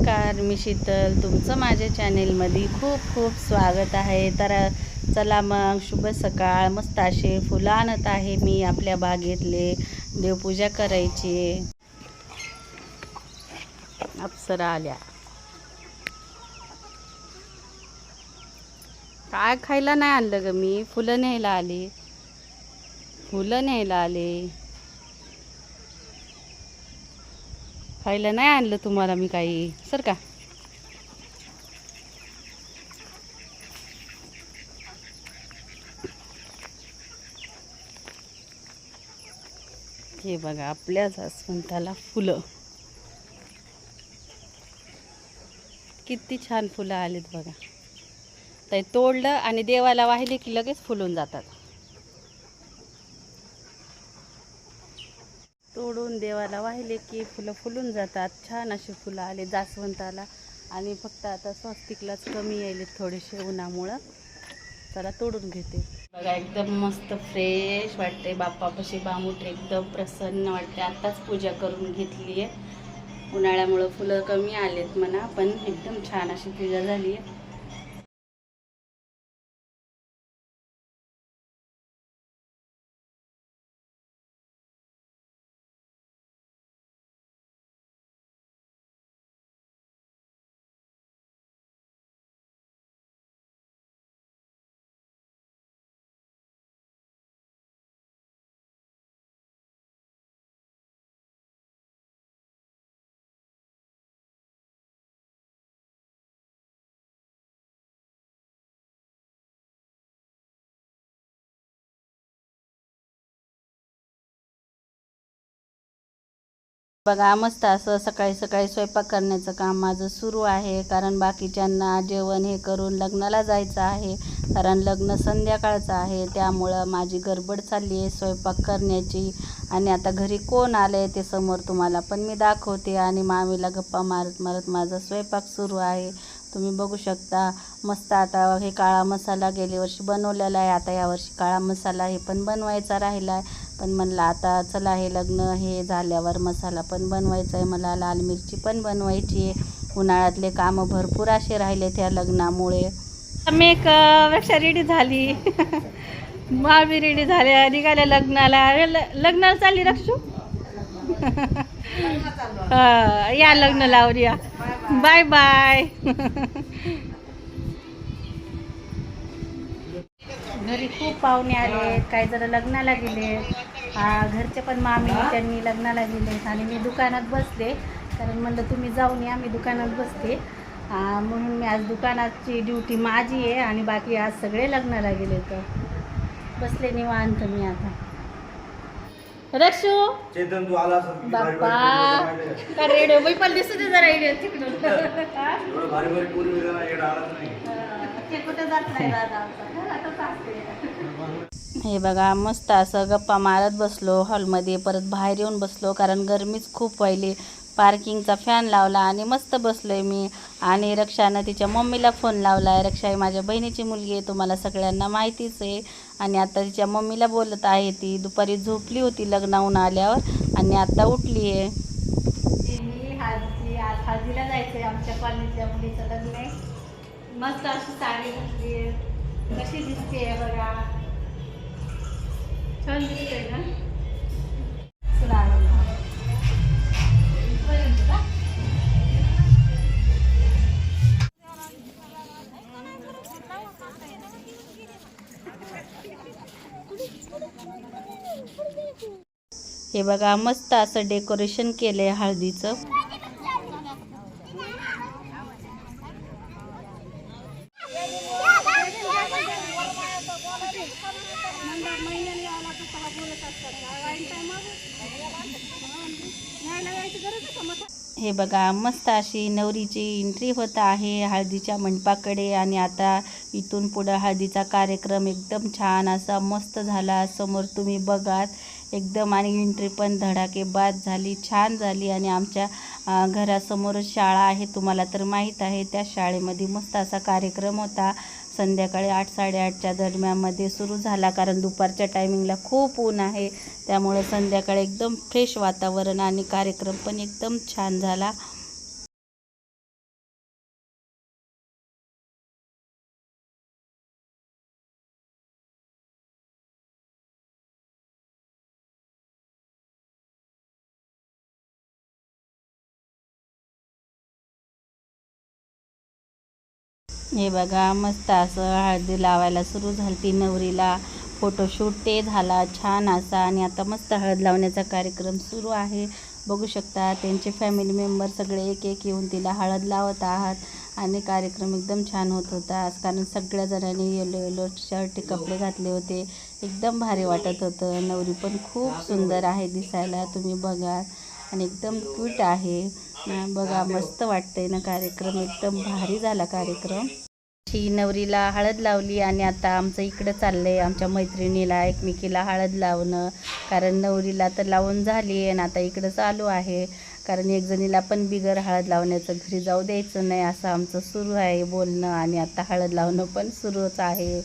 नमस्कार, मी शीतल, तुमचं माझ्या चॅनेलमध्ये खूप खूप स्वागत आहे. तर चला मग, शुभ सकाळ. मस्त असे फुलं आणत आहे मी आपल्या बागेतले, देवपूजा करायची. अप्सरा आल्या. काय खायला नाही आणलं ग मी, फुलं न्यायला आले. खायला नाही आणलं तुम्हाला मी काही. सर का हे बघा, आपल्या जास्वंदाला फुलं किती छान फुलं आलीत बघा. ते तोडलं आणि देवाला वाहिले की लगेच फुलून जातात. तोडून देवाला वाहिले की फुलं फुलून जातात. छान अशी फुलं आले जास्वंदाला. आणि फक्त आता स्वस्तिकलाच कमी यायले थोडेसे उन्हामुळं. चला तोडून घेते. बघा, एकदम मस्त फ्रेश वाटते. बाप्पापाशी बामुठे एकदम प्रसन्न वाटते. आत्ताच पूजा करून घेतली आहे. उन्हाळ्यामुळं फुलं कमी आलेत म्हणा, पण एकदम छान अशी पूजा झाली आहे. बघा, मस्त असं सकाळी सकाळी स्वयंपाक करण्याचं काम माझं सुरू आहे. कारण बाकीच्यांना जेवण हे करून लग्नाला जायचं आहे. कारण लग्न संध्याकाळचं आहे, त्यामुळं माझी गडबड चालली आहे स्वयंपाक करण्याची. आणि आता घरी कोण आलं आहे ते समोर तुम्हाला पण मी दाखवते. आणि मामीला गप्पा मारत मारत माझा स्वयंपाक सुरू आहे, तुम्ही बघू शकता. मस्त आता हे काळा मसाला गेल्या वर्षी बनवलेला आहे. आता यावर्षी काळा मसाला हे पण बनवायचा राहिला आहे. पण म्हणलं आता चला, हे लग्न हे झाल्यावर मसाला पण बनवायचा आहे मला. लाल मिरची पण बनवायची आहे. उन्हाळ्यातले कामं भरपूर असे राहिले त्या लग्नामुळे. मेकअपेक्षा रेडी झाली. मामी रेडी झाल्या, निघाल्या लग्नाला. लग्नाला चालली रक्षू. या लग्न लावून या. Bye bye. घरी खूप पाहुणे आले, काही जण लग्नाला गेले. घरचे पण मामी त्यांनी लग्नाला गेले आणि मी दुकानात बसले. कारण म्हणलं तुम्ही जाऊन या, मी दुकानात बसते. म्हणून मी आज दुकानाची ड्युटी माझी आहे आणि बाकी आज सगळे लग्नाला गेले. तर बसले निवांत मी आता. रक्षू चेतन, तू आला बाप्पा का रेडिओ मी पण दिसत जरा रेडिओ तिकडून. भारी भारी पूर्वी नाही. ते कुठे जात नाही दादा. हे बघा, मस्त असं गप्पा मारत बसलो हॉलमध्ये. परत बाहेर येऊन बसलो कारण गरमीच खूप व्हायली. पार्किंगचा फॅन लावला आणि मस्त बसलोय मी. आणि रक्षानं तिच्या मम्मीला फोन लावला आहे. रक्षा ही माझ्या बहिणीची मुलगी आहे, तुम्हाला सगळ्यांना माहितीच आहे. आणि आता तिच्या मम्मीला बोलत आहे. ती दुपारी झोपली होती लग्नाहून आल्यावर आणि आता उठली आहे. आज हळदीला जायचं आहे. आमच्या कॉलनीतल्या मुलीचं लग्न आहे. मस्त अशी साडी घातली आहे, कशी दिसते बघा. छान दिसते ना. हे बघा, मस्त असं डेकोरेशन केलंय हळदीचं. हे बघा, मस्त अशी नवरीची एंट्री होत आहे हळदीच्या मंडपाकडे. आणि आता इथून पुढं हळदीचा कार्यक्रम एकदम छान असा मस्त झाला. समोर तुम्ही बघात एकदम. आणि एंट्री पण धडाकेबाज झाली, छान झाली. आणि आमच्या घरासमोरच शाळा आहे, तुम्हाला तर माहीत आहे. त्या शाळेमध्ये मस्त असा कार्यक्रम होता. संध्याकाळी 8-8:30च्या दरम्यानमध्ये सुरू झाला. कारण दुपारच्या टायमिंगला खूप ऊन आहे, त्यामुळे संध्याकाळी एकदम फ्रेश वातावरण आणि कार्यक्रम पण एकदम छान झाला. हे बघा मस्त असं हळदी लावायला सुरू झाली ती नवरीला. फोटोशूट ते झाला छान असा आणि आता मस्त हळद लावण्याचा कार्यक्रम सुरू आहे. बघू शकता त्यांचे फॅमिली मेंबर सगळे एक एक येऊन तिला हळद लावत आहात आणि कार्यक्रम एकदम छान होत होता. कारण सगळ्या जणांनी येलो येलो शर्ट कपडे घातले होते. एकदम भारी वाटत होतं. नवरी पण खूप सुंदर आहे दिसायला, तुम्ही बघा, आणि एकदम क्यूट आहे. बघा मस्त वाटतंय ना कार्यक्रम, एकदम भारी झाला कार्यक्रम. ही नवरीला हळद लावली आणि आता आमचं इकडं चाललंय आमच्या मैत्रिणीला एकमेकीला हळद लावणं. कारण नवरीला तर लावून झाली आणि आता इकडं चालू आहे. कारण एक जणीला पण बिगर हळद लावण्याचं घरी जाऊ द्यायचं नाही असं आमचं सुरू आहे बोलणं आणि आता हळद लावणं पण सुरूच आहे.